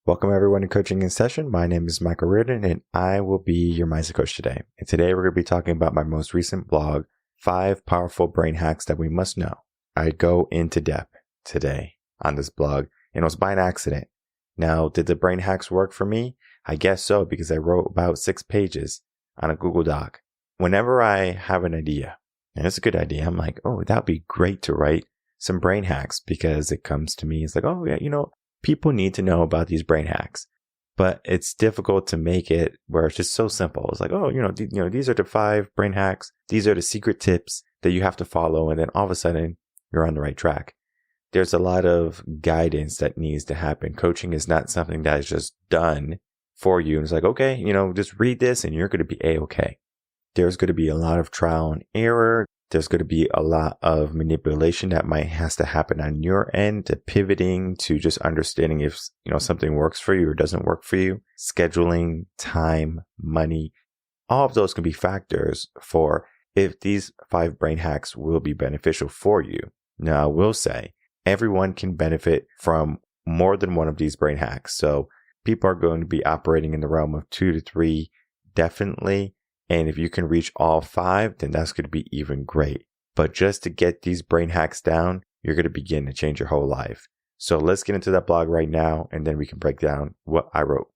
Welcome everyone to Coaching in Session. My name is Michael Rearden and I will be your mindset coach today. And today we're going to be talking about my most recent blog, 5 Powerful Brain Hacks That We Must Know. I go into depth today on this blog and it was by an accident. Now, did the brain hacks work for me? I guess so, because I wrote about 6 pages on a Google Doc. Whenever I have an idea, and it's a good idea, I'm like, oh, that would be great to write some brain hacks, because it comes to me. It's like, oh yeah, people need to know about these brain hacks, but it's difficult to make it where it's just so simple. It's like, oh, these are the 5 brain hacks. These are the secret tips that you have to follow. And then all of a sudden you're on the right track. There's a lot of guidance that needs to happen. Coaching is not something that is just done for you. And it's like, okay, just read this and you're going to be A-okay. There's going to be a lot of trial and error. There's going to be a lot of manipulation that has to happen on your end, to pivoting, to just understanding if, something works for you or doesn't work for you. Scheduling, time, money, all of those can be factors for if these 5 brain hacks will be beneficial for you. Now, I will say everyone can benefit from more than one of these brain hacks. So people are going to be operating in the realm of 2 to 3, definitely. And if you can reach all 5, then that's going to be even great. But just to get these brain hacks down, you're going to begin to change your whole life. So let's get into that blog right now, and then we can break down what I wrote.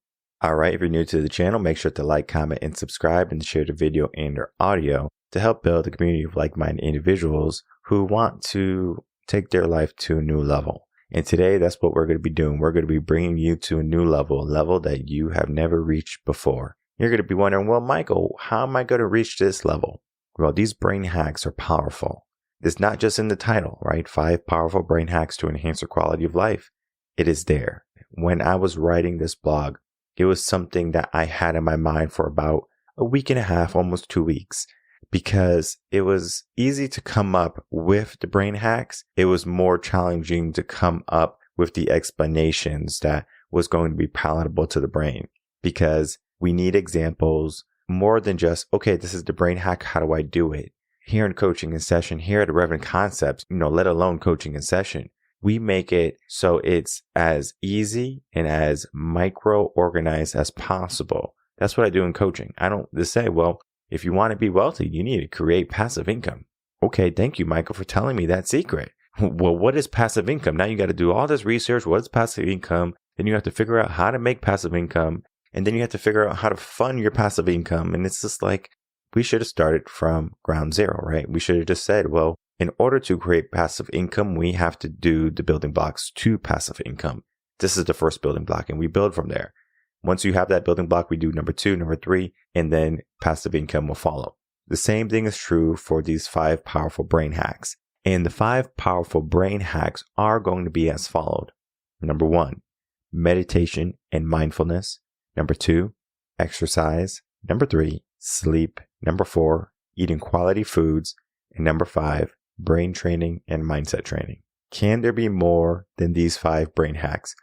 All right, if you're new to the channel, make sure to like, comment, and subscribe, and share the video and or audio to help build a community of like-minded individuals who want to take their life to a new level. And today, that's what we're going to be doing. We're going to be bringing you to a new level, a level that you have never reached before. You're going to be wondering, well, Michael, how am I going to reach this level? Well, these brain hacks are powerful. It's not just in the title, right? 5 powerful brain hacks to enhance your quality of life. It is there. When I was writing this blog, it was something that I had in my mind for about a week and a half, almost 2 weeks, because it was easy to come up with the brain hacks. It was more challenging to come up with the explanations that was going to be palatable to the brain, because we need examples more than just, okay, this is the brain hack. How do I do it? Here in Coaching in Session, here at Reven Concepts, let alone Coaching in Session, we make it so it's as easy and as micro organized as possible. That's what I do in coaching. I don't just say, well, if you want to be wealthy, you need to create passive income. Okay, thank you, Michael, for telling me that secret. Well, what is passive income? Now you got to do all this research. What is passive income? Then you have to figure out how to make passive income. And then you have to figure out how to fund your passive income. And it's just like, we should have started from ground zero, right? We should have just said, well, in order to create passive income, we have to do the building blocks to passive income. This is the first building block, and we build from there. Once you have that building block, we do number 2, number 3, and then passive income will follow. The same thing is true for these 5 powerful brain hacks. And the 5 powerful brain hacks are going to be as followed. Number 1, meditation and mindfulness. Number 2, exercise. Number 3, sleep. Number 4, eating quality foods. And number 5, brain training and mindset training. Can there be more than these 5 brain hacks?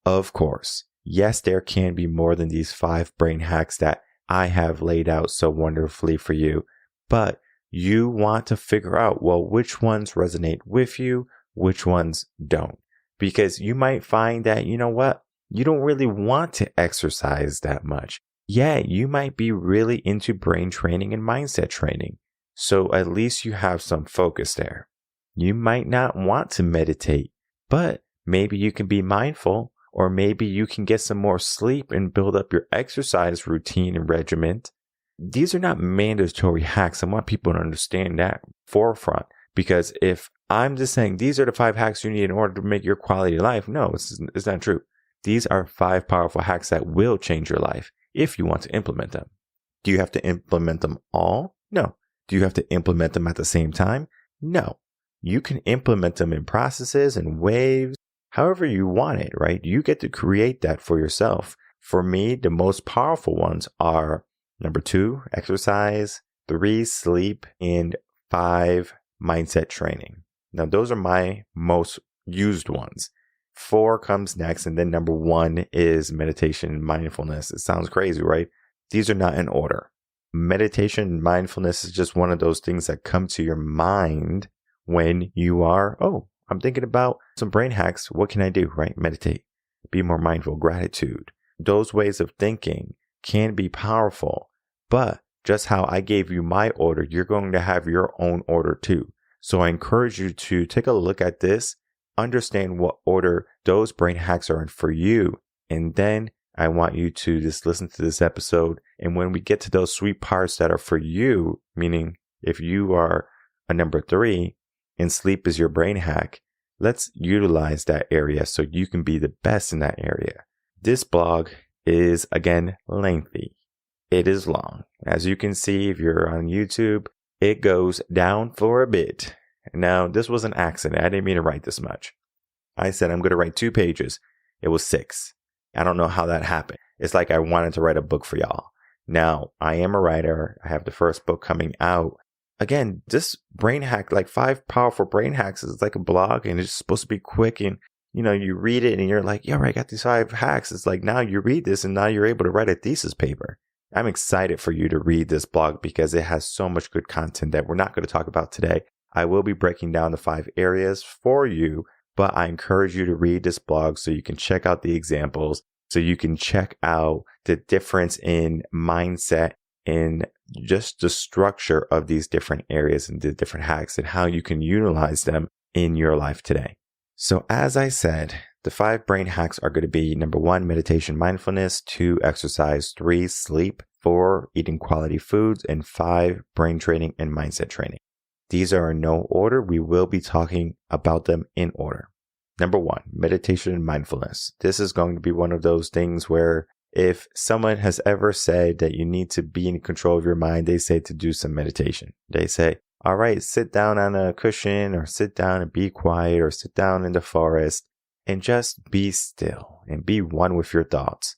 Of course. Yes, there can be more than these 5 brain hacks that I have laid out so wonderfully for you. But you want to figure out, well, which ones resonate with you, which ones don't. Because you might find that, you don't really want to exercise that much. Yeah, you might be really into brain training and mindset training. So at least you have some focus there. You might not want to meditate, but maybe you can be mindful, or maybe you can get some more sleep and build up your exercise routine and regimen. These are not mandatory hacks. I want people to understand that forefront, because if I'm just saying these are the 5 hacks you need in order to make your quality of life, no, it's not true. These are 5 powerful hacks that will change your life if you want to implement them. Do you have to implement them all? No. Do you have to implement them at the same time? No. You can implement them in processes and waves, however you want it, right? You get to create that for yourself. For me, the most powerful ones are number 2, exercise, 3, sleep, and 5, mindset training. Now, those are my most used ones. 4 comes next, and then number 1 is meditation and mindfulness. It sounds crazy, right? These are not in order. Meditation and mindfulness is just one of those things that come to your mind when you are, I'm thinking about some brain hacks. What can I do, right? Meditate. be more mindful, gratitude. Those ways of thinking can be powerful, but just how I gave you my order, you're going to have your own order too. So I encourage you to take a look at this, understand what order those brain hacks are in for you, and then I want you to just listen to this episode. And when we get to those sweet parts that are for you, meaning if you are a number 3 and sleep is your brain hack, let's utilize that area so you can be the best in that area. This blog is, again, lengthy. It is long. As you can see, if you're on YouTube, it goes down for a bit. Now, this was an accident. I didn't mean to write this much. I said I'm going to write 2 pages. It was 6. I don't know how that happened. It's like I wanted to write a book for y'all. Now, I am a writer. I have the first book coming out. Again, this brain hack, like 5 powerful brain hacks, is like a blog, and it's supposed to be quick. And, you read it and you're like, yeah, right, I got these 5 hacks. It's like now you read this and now you're able to write a thesis paper. I'm excited for you to read this blog because it has so much good content that we're not going to talk about today. I will be breaking down the 5 areas for you, but I encourage you to read this blog so you can check out the examples, so you can check out the difference in mindset and just the structure of these different areas and the different hacks and how you can utilize them in your life today. So as I said, the 5 brain hacks are going to be number 1, meditation, mindfulness, 2, exercise, 3, sleep, 4, eating quality foods, and 5, brain training and mindset training. These are in no order. We will be talking about them in order. Number 1, meditation and mindfulness. This is going to be one of those things where if someone has ever said that you need to be in control of your mind, they say to do some meditation. They say, all right, sit down on a cushion or sit down and be quiet or sit down in the forest and just be still and be one with your thoughts.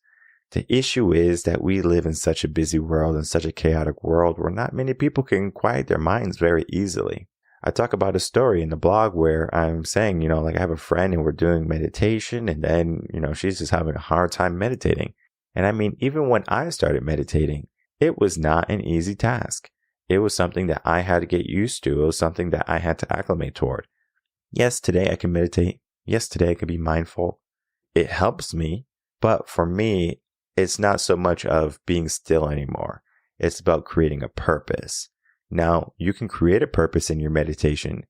The issue is that we live in such a busy world and such a chaotic world where not many people can quiet their minds very easily. I talk about a story in the blog where I'm saying, like I have a friend and we're doing meditation and then, she's just having a hard time meditating. And I mean, even when I started meditating, it was not an easy task. It was something that I had to get used to. It was something that I had to acclimate toward. Yes, today I can meditate. Yes, today I can be mindful. It helps me. But for me, it's not so much of being still anymore. It's about creating a purpose. Now, you can create a purpose in your meditation.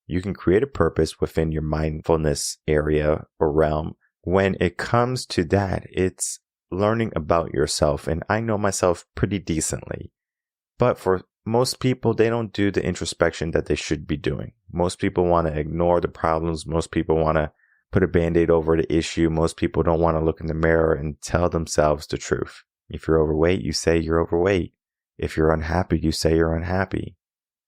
You can create a purpose within your mindfulness area or realm. When it comes to that, it's learning about yourself. And I know myself pretty decently. But for most people, they don't do the introspection that they should be doing. Most people want to ignore the problems. Most people want to put a Band-Aid over the issue. Most people don't want to look in the mirror and tell themselves the truth. If you're overweight, you say you're overweight. If you're unhappy, you say you're unhappy.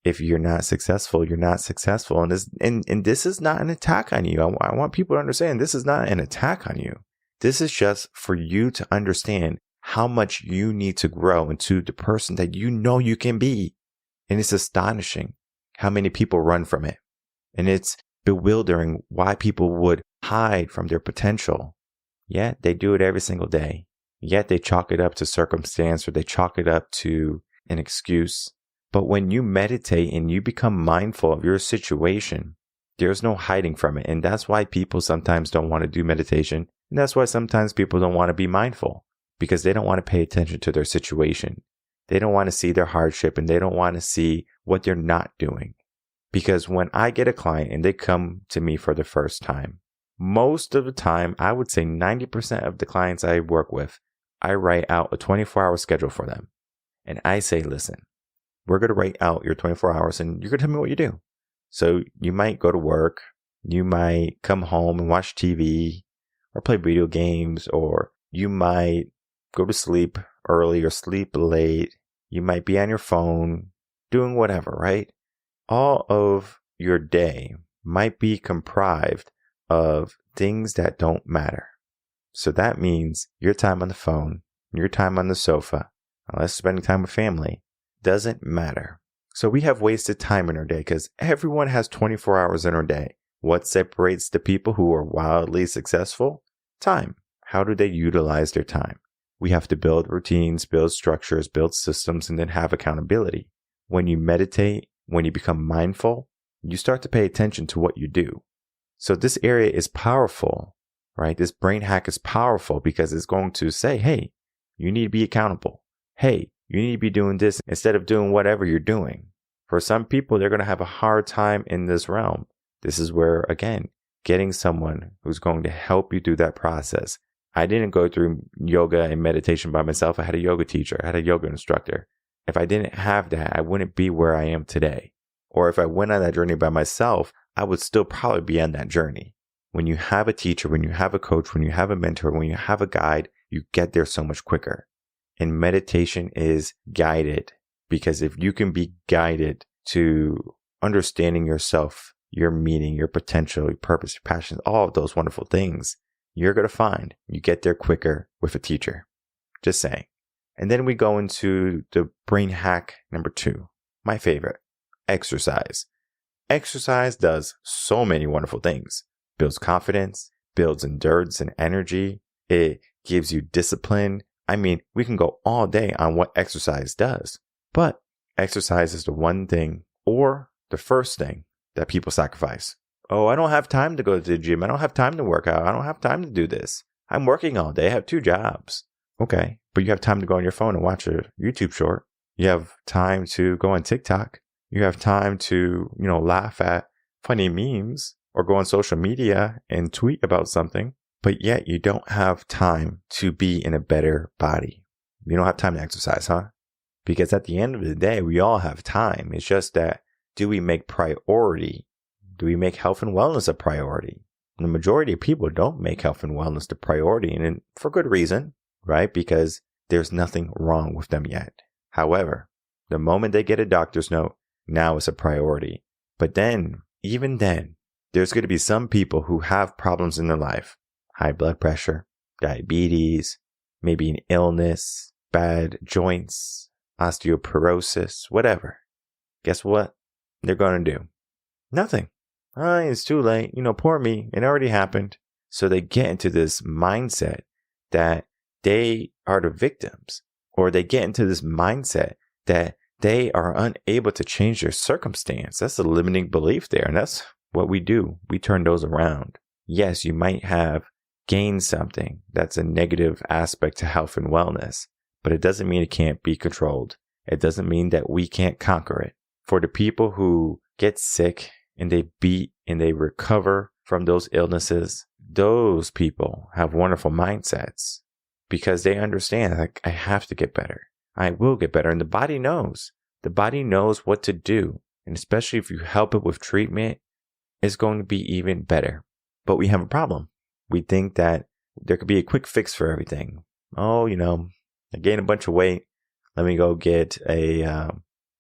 If you're not successful, you're not successful. And this is not an attack on you. I want people to understand this is not an attack on you. This is just for you to understand how much you need to grow into the person that you know you can be. And it's astonishing how many people run from it. And it's bewildering why people would hide from their potential. Yet they do it every single day. Yet they chalk it up to circumstance or they chalk it up to an excuse. But when you meditate and you become mindful of your situation, there's no hiding from it. And that's why people sometimes don't want to do meditation. And that's why sometimes people don't want to be mindful, because they don't want to pay attention to their situation. They don't want to see their hardship and they don't want to see what they're not doing. Because when I get a client and they come to me for the first time, most of the time, I would say 90% of the clients I work with, I write out a 24-hour schedule for them. And I say, listen, we're going to write out your 24 hours and you're going to tell me what you do. So you might go to work, you might come home and watch TV or play video games, or you might go to sleep early or sleep late. You might be on your phone doing whatever, right? All of your day might be comprised of things that don't matter. So that means your time on the phone, your time on the sofa, unless spending time with family, doesn't matter. So we have wasted time in our day because everyone has 24 hours in our day. What separates the people who are wildly successful? Time. How do they utilize their time? We have to build routines, build structures, build systems, and then have accountability. When you meditate, when you become mindful, you start to pay attention to what you do. So this area is powerful right? This brain hack is powerful because it's going to say, hey, you need to be accountable. Hey, you need to be doing this instead of doing whatever you're doing. For some people, they're going to have a hard time in this realm. This is where, again, getting someone who's going to help you through that process. I didn't go through yoga and meditation by myself. I had a yoga teacher. I had a yoga instructor. If I didn't have that, I wouldn't be where I am today. Or if I went on that journey by myself, I would still probably be on that journey. When you have a teacher, when you have a coach, when you have a mentor, when you have a guide, you get there so much quicker. And meditation is guided, because if you can be guided to understanding yourself, your meaning, your potential, your purpose, your passions, all of those wonderful things, you're going to find you get there quicker with a teacher. Just saying. And then we go into the brain hack number 2, my favorite, exercise. Exercise does so many wonderful things. Builds confidence, builds endurance and energy. It gives you discipline. I mean, we can go all day on what exercise does, but exercise is the one thing or the first thing that people sacrifice. Oh, I don't have time to go to the gym. I don't have time to work out. I don't have time to do this. I'm working all day. I have 2 jobs. Okay, but you have time to go on your phone and watch a YouTube short. You have time to go on TikTok. You have time to, laugh at funny memes or go on social media and tweet about something. But yet you don't have time to be in a better body. You don't have time to exercise, huh? Because at the end of the day, we all have time. It's just that, do we make priority? Do we make health and wellness a priority? The majority of people don't make health and wellness the priority, and for good reason, right? Because there's nothing wrong with them yet. However, the moment they get a doctor's note, now it's a priority. But then, even then, there's going to be some people who have problems in their life. High blood pressure, diabetes, maybe an illness, bad joints, osteoporosis, whatever. Guess what they're going to do? Nothing. It's too late. Poor me. It already happened. So they get into this mindset that they are the victims, or they get into this mindset that they are unable to change their circumstance. That's a limiting belief there. And that's what we do. We turn those around. Yes, you might have gained something that's a negative aspect to health and wellness, but it doesn't mean it can't be controlled. It doesn't mean that we can't conquer it. For the people who get sick and they beat and they recover from those illnesses, those people have wonderful mindsets because they understand, like, I have to get better. I will get better. And the body knows. The body knows what to do. And especially if you help it with treatment, it's going to be even better. But we have a problem. We think that there could be a quick fix for everything. Oh, I gained a bunch of weight. Let me go get a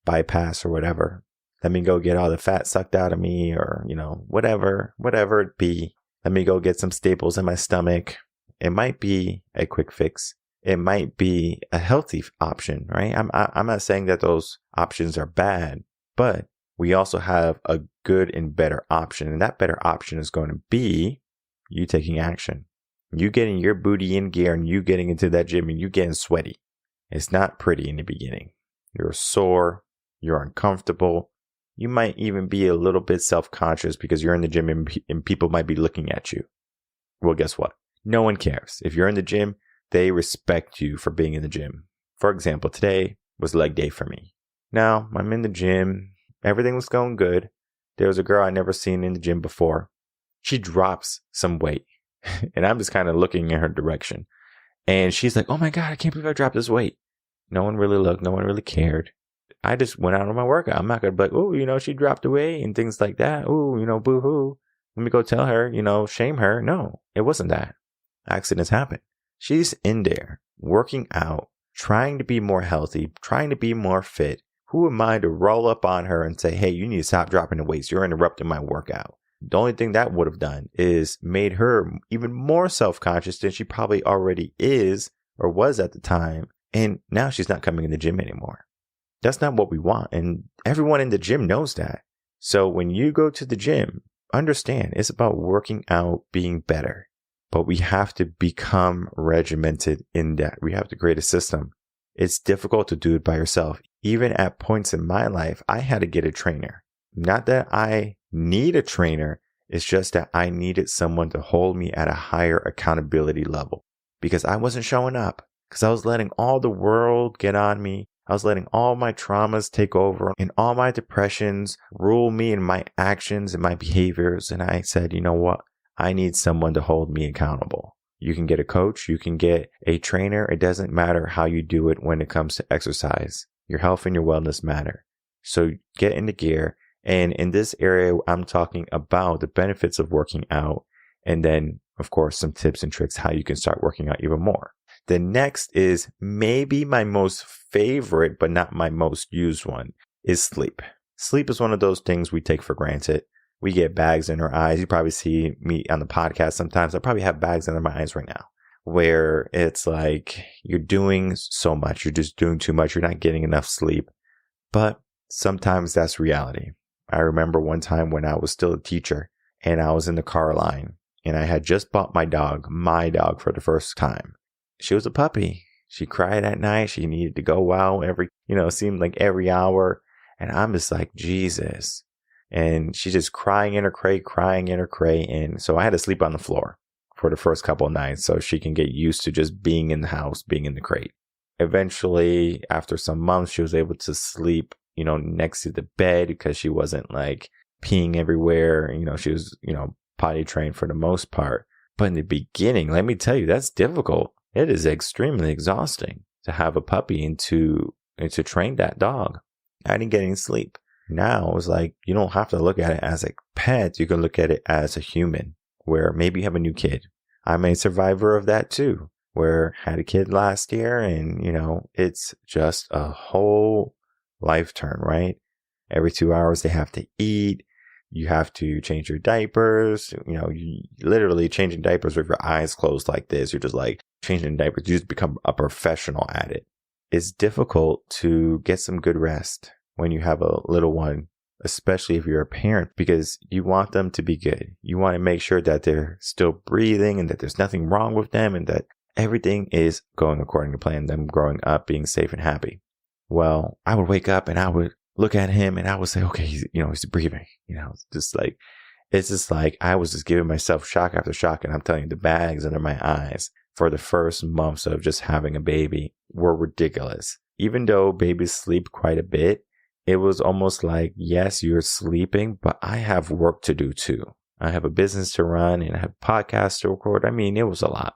bypass or whatever. Let me go get all the fat sucked out of me, or, whatever it be. Let me go get some staples in my stomach. It might be a quick fix. It might be a healthy option, right? I'm not saying that those options are bad, but we also have a good and better option. And that better option is going to be you taking action. You getting your booty in gear and you getting into that gym and you getting sweaty. It's not pretty in the beginning. You're sore. You're uncomfortable. You might even be a little bit self-conscious because you're in the gym and people might be looking at you. Well, guess what? No one cares. If you're in the gym, they respect you for being in the gym. For example, today was leg day for me. Now, I'm in the gym. Everything was going good. There was a girl I'd never seen in the gym before. She drops some weight. And I'm just kind of looking in her direction. And she's like, oh my God, I can't believe I dropped this weight. No one really looked. No one really cared. I just went out on my workout. I'm not going to be like, oh, she dropped the weight and things like that. Oh, boo-hoo. Let me go tell her, shame her. No, it wasn't that. Accidents happen. She's in there working out, trying to be more healthy, trying to be more fit. Who am I to roll up on her and say, hey, you need to stop dropping the weights. You're interrupting my workout. The only thing that would have done is made her even more self-conscious than she probably already is or was at the time. And now she's not coming in the gym anymore. That's not what we want. And everyone in the gym knows that. So when you go to the gym, understand it's about working out, being better. But we have to become regimented in that. We have to create a system. It's difficult to do it by yourself. Even at points in my life, I had to get a trainer. Not that I need a trainer. It's just that I needed someone to hold me at a higher accountability level because I wasn't showing up, because I was letting all the world get on me. I was letting all my traumas take over and all my depressions rule me in my actions and my behaviors. And I said, you know what? I need someone to hold me accountable. You can get a coach. You can get a trainer. It doesn't matter how you do it when it comes to exercise. Your health and your wellness matter. So get into gear. And in this area, I'm talking about the benefits of working out. And then, of course, some tips and tricks how you can start working out even more. The next is maybe my most favorite, but not my most used one, is sleep. Sleep is one of those things we take for granted. We get bags in our eyes. You probably see me on the podcast sometimes. I probably have bags under my eyes right now where it's like you're doing so much. You're just doing too much. You're not getting enough sleep. But sometimes that's reality. I remember one time when I was still a teacher and I was in the car line and I had just bought my dog for the first time. She was a puppy. She cried at night. She needed to go out it seemed like every hour. And I'm just like, Jesus. And she's just crying in her crate. And so I had to sleep on the floor for the first couple of nights so she can get used to just being in the house, being in the crate. Eventually, after some months, she was able to sleep, next to the bed because she wasn't like peeing everywhere. She was, potty trained for the most part. But in the beginning, let me tell you, that's difficult. It is extremely exhausting to have a puppy and to train that dog. I didn't get any sleep. Now it's like you don't have to look at it as a pet. You can look at it as a human where maybe you have a new kid. I'm a survivor of that too, where I had a kid last year and, it's just a whole life turn, right? Every 2 hours they have to eat. You have to change your diapers. You literally changing diapers with your eyes closed like this. You're just like changing diapers. You just become a professional at it. It's difficult to get some good rest when you have a little one, especially if you're a parent, because you want them to be good. You want to make sure that they're still breathing and that there's nothing wrong with them and that everything is going according to plan, them growing up, being safe and happy. Well, I would wake up and I would look at him and I would say, okay, he's breathing, it's just like I was just giving myself shock after shock. And I'm telling you, the bags under my eyes for the first months of just having a baby were ridiculous. Even though babies sleep quite a bit, it was almost like, yes, you're sleeping, but I have work to do too. I have a business to run and I have podcasts to record. It was a lot,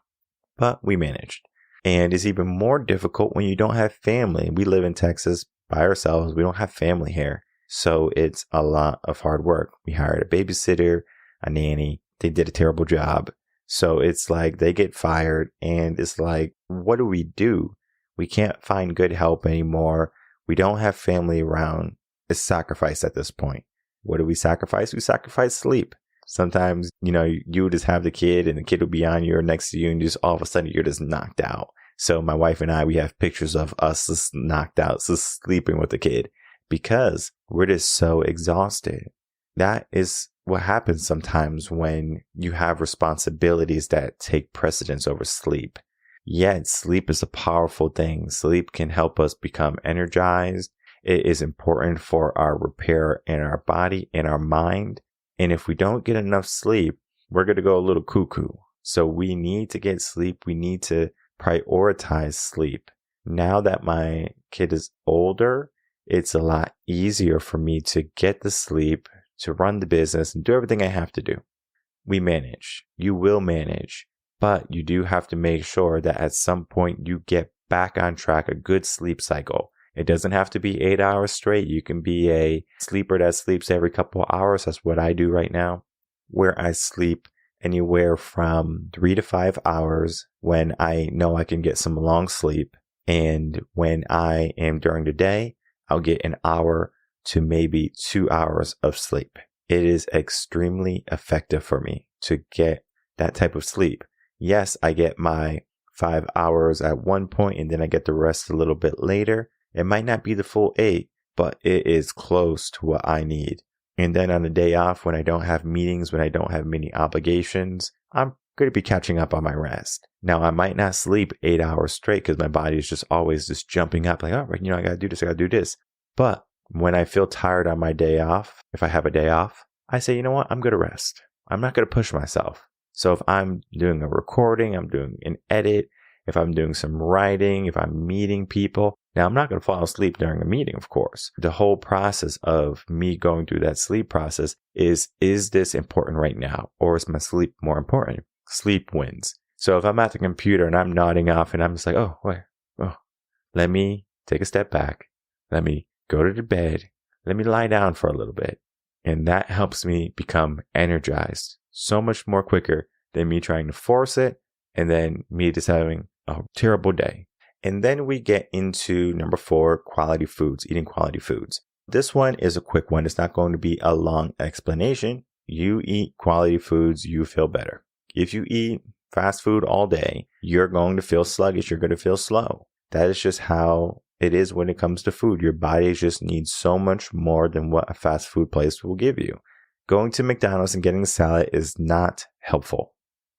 but we managed. And it's even more difficult when you don't have family. We live in Texas by ourselves. We don't have family here. So it's a lot of hard work. We hired a babysitter, a nanny. They did a terrible job. So it's like they get fired and it's like, what do? We can't find good help anymore. We don't have family around. It's sacrifice at this point. What do we sacrifice? We sacrifice sleep. Sometimes, you just have the kid and the kid will be on you or next to you and just all of a sudden you're just knocked out. So my wife and I, we have pictures of us just knocked out, just sleeping with the kid because we're just so exhausted. That is what happens sometimes when you have responsibilities that take precedence over sleep. Yet sleep is a powerful thing. Sleep can help us become energized. It is important for our repair in our body and our mind. And if we don't get enough sleep, we're going to go a little cuckoo. So we need to get sleep. We need to prioritize sleep. Now that my kid is older, it's a lot easier for me to get the sleep, to run the business and do everything I have to do. We manage. You will manage. But you do have to make sure that at some point you get back on track, a good sleep cycle. It doesn't have to be 8 hours straight. You can be a sleeper that sleeps every couple of hours. That's what I do right now, where I sleep anywhere from 3 to 5 hours when I know I can get some long sleep. And when I am during the day, I'll get an hour to maybe 2 hours of sleep. It is extremely effective for me to get that type of sleep. Yes, I get my 5 hours at one point and then I get the rest a little bit later. It might not be the full 8, but it is close to what I need. And then on a day off, when I don't have meetings, when I don't have many obligations, I'm going to be catching up on my rest. Now, I might not sleep 8 hours straight because my body is just always just jumping up like, oh, I got to do this, I got to do this. But when I feel tired on my day off, if I have a day off, I say, you know what, I'm going to rest. I'm not going to push myself. So if I'm doing a recording, I'm doing an edit, if I'm doing some writing, if I'm meeting people, now I'm not going to fall asleep during a meeting, of course. The whole process of me going through that sleep process is this important right now? Or is my sleep more important? Sleep wins. So if I'm at the computer and I'm nodding off and I'm just like, let me take a step back. Let me go to the bed. Let me lie down for a little bit. And that helps me become energized so much more quicker than me trying to force it and then me just having a terrible day. And then we get into number 4, quality foods, eating quality foods. This one is a quick one. It's not going to be a long explanation. You eat quality foods, you feel better. If you eat fast food all day, you're going to feel sluggish. You're going to feel slow. That is just how it is when it comes to food. Your body just needs so much more than what a fast food place will give you. Going to McDonald's and getting a salad is not helpful.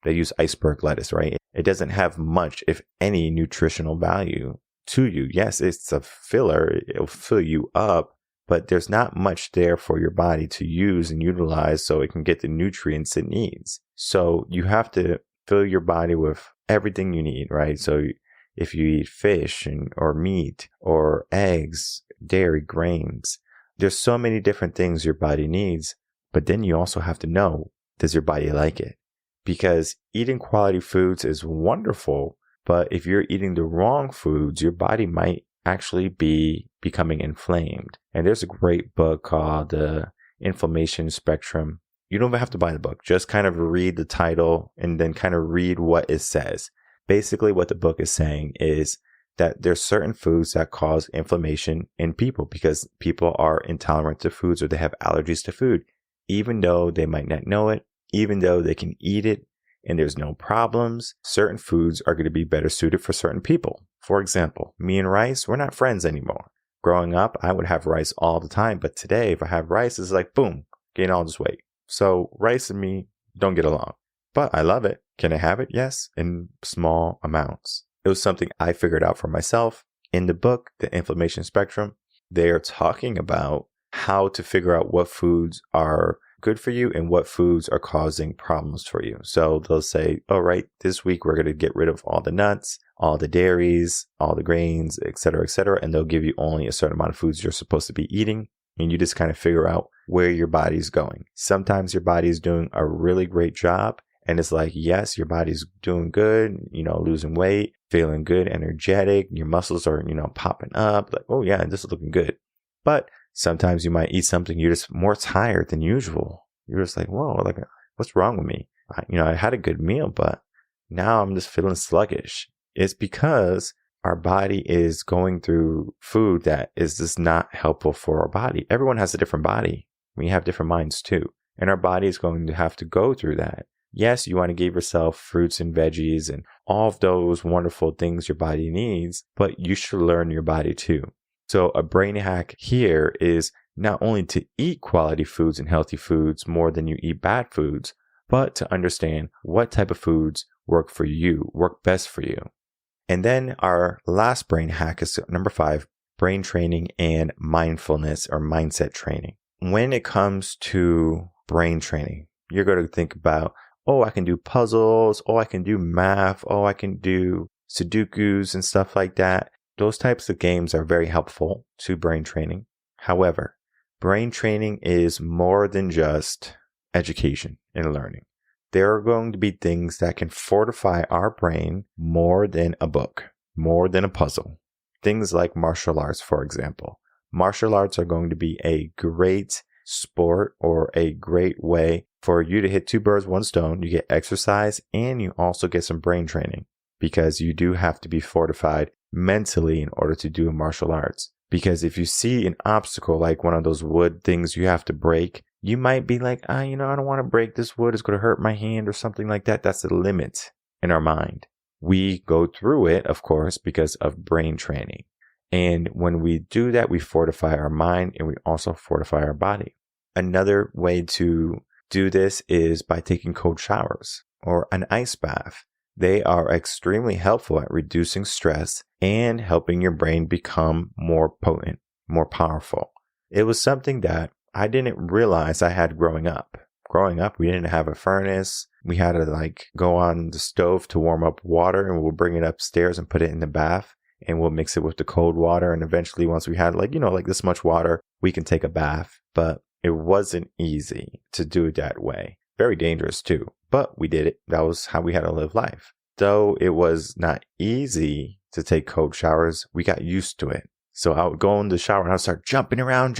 They use iceberg lettuce, right? It doesn't have much, if any, nutritional value to you. Yes, it's a filler. It'll fill you up, but there's not much there for your body to use and utilize so it can get the nutrients it needs. So you have to fill your body with everything you need, right? So if you eat fish or meat or eggs, dairy, grains, there's so many different things your body needs. But then you also have to know, does your body like it? Because eating quality foods is wonderful, but if you're eating the wrong foods, your body might actually be becoming inflamed. And there's a great book called The Inflammation Spectrum. You don't even have to buy the book. Just kind of read the title and then kind of read what it says. Basically, what the book is saying is that there's certain foods that cause inflammation in people because people are intolerant to foods or they have allergies to food, even though they might not know it, even though they can eat it and there's no problems. Certain foods are going to be better suited for certain people. For example, me and rice, we're not friends anymore. Growing up, I would have rice all the time, but today, if I have rice, it's like, boom, gain all this weight. So rice and me don't get along, but I love it. Can I have it? Yes, in small amounts. It was something I figured out for myself. In the book, The Inflammation Spectrum, they are talking about how to figure out what foods are good for you and what foods are causing problems for you. So they'll say, all right, this week we're going to get rid of all the nuts, all the dairies, all the grains, et cetera, and they'll give you only a certain amount of foods you're supposed to be eating. And you just kind of figure out where your body's going. Sometimes your body's doing a really great job. And it's like, yes, your body's doing good, losing weight, feeling good, energetic. Your muscles are, popping up. Like, oh yeah, this is looking good. But sometimes you might eat something, you're just more tired than usual. You're just like, whoa, like, what's wrong with me? I had a good meal, but now I'm just feeling sluggish. It's because our body is going through food that is just not helpful for our body. Everyone has a different body. We have different minds too. And our body is going to have to go through that. Yes, you want to give yourself fruits and veggies and all of those wonderful things your body needs, but you should learn your body too. So a brain hack here is not only to eat quality foods and healthy foods more than you eat bad foods, but to understand what type of foods work for you, work best for you. And then our last brain hack is number 5, brain training and mindfulness or mindset training. When it comes to brain training, you're going to think about, oh, I can do puzzles, oh, I can do math, oh, I can do Sudokus and stuff like that. Those types of games are very helpful to brain training. However, brain training is more than just education and learning. There are going to be things that can fortify our brain more than a book, more than a puzzle. Things like martial arts, for example. Martial arts are going to be a great sport or a great way for you to hit 2 birds, 1 stone. You get exercise and you also get some brain training because you do have to be fortified mentally in order to do martial arts. Because if you see an obstacle like one of those wood things you have to break, you might be like, I don't want to break this wood. It's going to hurt my hand or something like that. That's the limit in our mind. We go through it, of course, because of brain training. And when we do that, we fortify our mind and we also fortify our body. Another way to do this is by taking cold showers or an ice bath. They are extremely helpful at reducing stress and helping your brain become more potent, more powerful. It was something that I didn't realize I had growing up. growing up, we didn't have a furnace. We had to go on the stove to warm up water, and we'll bring it upstairs and put it in the bath, and we'll mix it with the cold water. And eventually, once we had this much water, we can take a bath. But it wasn't easy to do it that way. Very dangerous too, but we did it. That was how we had to live life. Though it was not easy to take cold showers, we got used to it. So I would go in the shower and I would start jumping around,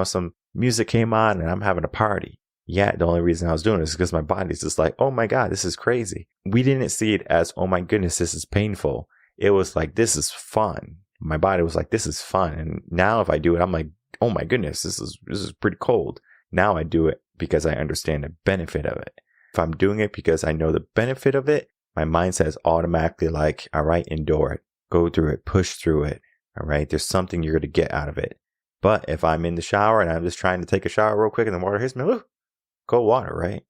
some music came on and I'm having a party. Yeah, the only reason I was doing it is because my body's just like, oh my God, this is crazy. We didn't see it as, oh my goodness, this is painful. It was like, this is fun. My body was like, this is fun. And now if I do it, I'm like, oh my goodness, this is pretty cold. Now I do it because I understand the benefit of it. If I'm doing it because I know the benefit of it, my mindset is automatically like, all right, endure it, go through it, push through it. All right, there's something you're going to get out of it. But if I'm in the shower and I'm just trying to take a shower real quick and the water hits me, ooh, cold water, right?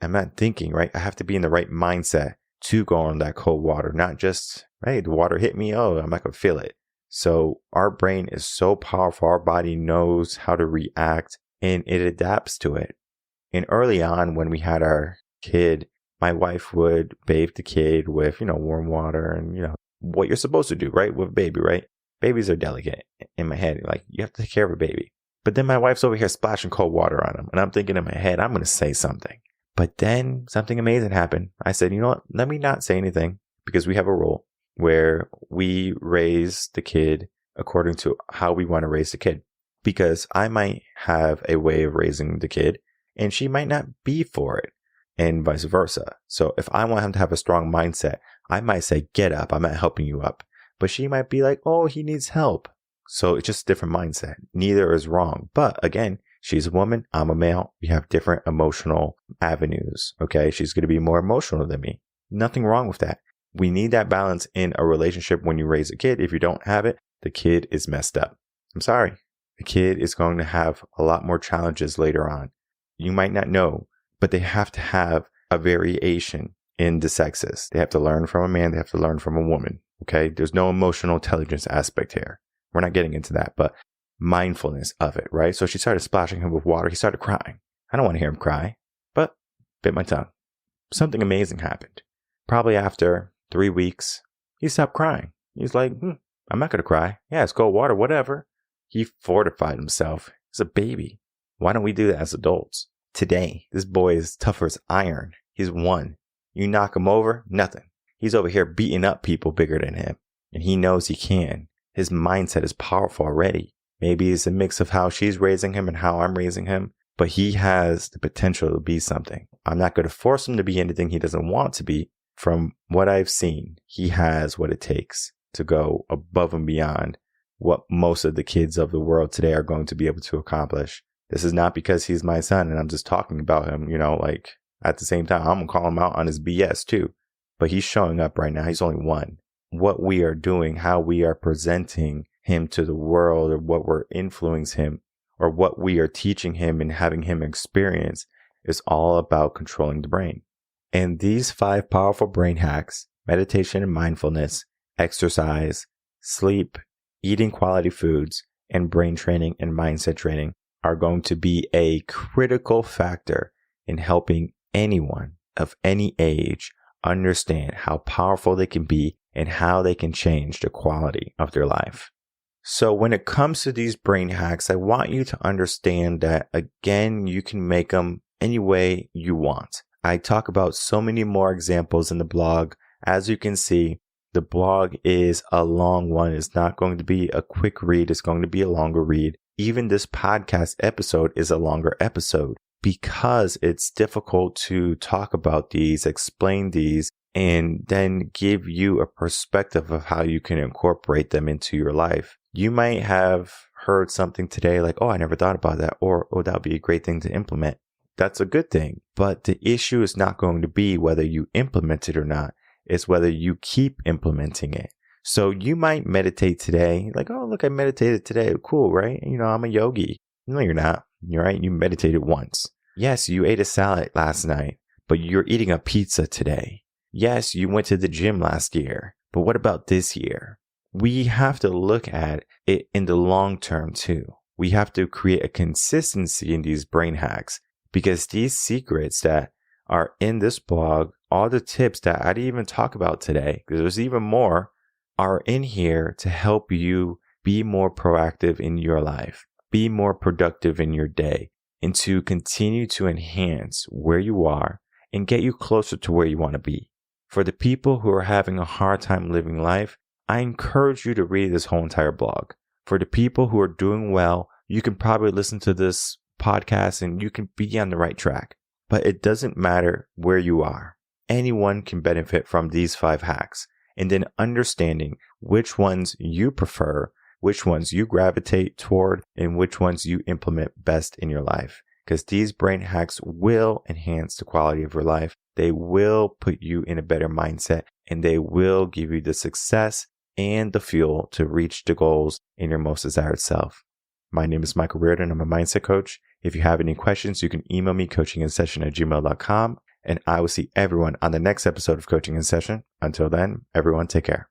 I'm not thinking, right? I have to be in the right mindset to go on that cold water, not just, right, the water hit me, oh, I'm not going to feel it. So our brain is so powerful. Our body knows how to react and it adapts to it. And early on when we had our kid, my wife would bathe the kid with, warm water and, what you're supposed to do, right? With a baby, right? Babies are delicate in my head. Like, you have to take care of a baby. But then my wife's over here splashing cold water on him. And I'm thinking in my head, I'm going to say something. But then something amazing happened. I said, you know what? Let me not say anything, because we have a rule where we raise the kid according to how we want to raise the kid. Because I might have a way of raising the kid and she might not be for it, and vice versa. So if I want him to have a strong mindset, I might say, get up. I'm not helping you up. But she might be like, oh, he needs help. So it's just a different mindset. Neither is wrong. But again, she's a woman. I'm a male. We have different emotional avenues. Okay. She's going to be more emotional than me. Nothing wrong with that. We need that balance in a relationship when you raise a kid. If you don't have it, the kid is messed up. I'm sorry. The kid is going to have a lot more challenges later on. You might not know, but they have to have a variation in the sexes. They have to learn from a man. They have to learn from a woman. Okay. There's no emotional intelligence aspect here. We're not getting into that, but mindfulness of it, right? So she started splashing him with water. He started crying. I don't want to hear him cry, but bit my tongue. Something amazing happened. Probably after 3 weeks, he stopped crying. He's like, I'm not going to cry. Yeah, it's cold water, whatever. He fortified himself. He's a baby. Why don't we do that as adults? Today, this boy is tougher as iron. He's 1. You knock him over, nothing. He's over here beating up people bigger than him, and he knows he can. His mindset is powerful already. Maybe it's a mix of how she's raising him and how I'm raising him, but he has the potential to be something. I'm not going to force him to be anything he doesn't want to be. From what I've seen, he has what it takes to go above and beyond what most of the kids of the world today are going to be able to accomplish. This is not because he's my son and I'm just talking about him, at the same time, I'm going to call him out on his BS too. But he's showing up right now. He's only 1. What we are doing, how we are presenting him to the world, or what we're influencing him, or what we are teaching him and having him experience, is all about controlling the brain. And these 5 powerful brain hacks, meditation and mindfulness, exercise, sleep, eating quality foods, and brain training and mindset training, are going to be a critical factor in helping anyone of any age understand how powerful they can be and how they can change the quality of their life. So when it comes to these brain hacks, I want you to understand that, again, you can make them any way you want. I talk about so many more examples in the blog. As you can see, the blog is a long one. It's not going to be a quick read. It's going to be a longer read. Even this podcast episode is a longer episode because it's difficult to talk about these, explain these, and then give you a perspective of how you can incorporate them into your life. You might have heard something today like, oh, I never thought about that, or, oh, that would be a great thing to implement. That's a good thing. But the issue is not going to be whether you implement it or not. It's whether you keep implementing it. So you might meditate today, like, oh, look, I meditated today. Cool, right? I'm a yogi. No, you're not. You're right. You meditated once. Yes, you ate a salad last night, but you're eating a pizza today. Yes, you went to the gym last year, but what about this year? We have to look at it in the long term too. We have to create a consistency in these brain hacks, because these secrets that are in this blog, all the tips that I didn't even talk about today, because there's even more, are in here to help you be more proactive in your life, be more productive in your day, and to continue to enhance where you are and get you closer to where you want to be. For the people who are having a hard time living life, I encourage you to read this whole entire blog. For the people who are doing well, you can probably listen to this podcast and you can be on the right track. But it doesn't matter where you are. Anyone can benefit from these 5 hacks. And then understanding which ones you prefer, which ones you gravitate toward, and which ones you implement best in your life. Because these brain hacks will enhance the quality of your life. They will put you in a better mindset, and they will give you the success and the fuel to reach the goals in your most desired self. My name is Michael Rearden. I'm a mindset coach. If you have any questions, you can email me coachinginsession@gmail.com, and I will see everyone on the next episode of Coaching in Session. Until then, everyone take care.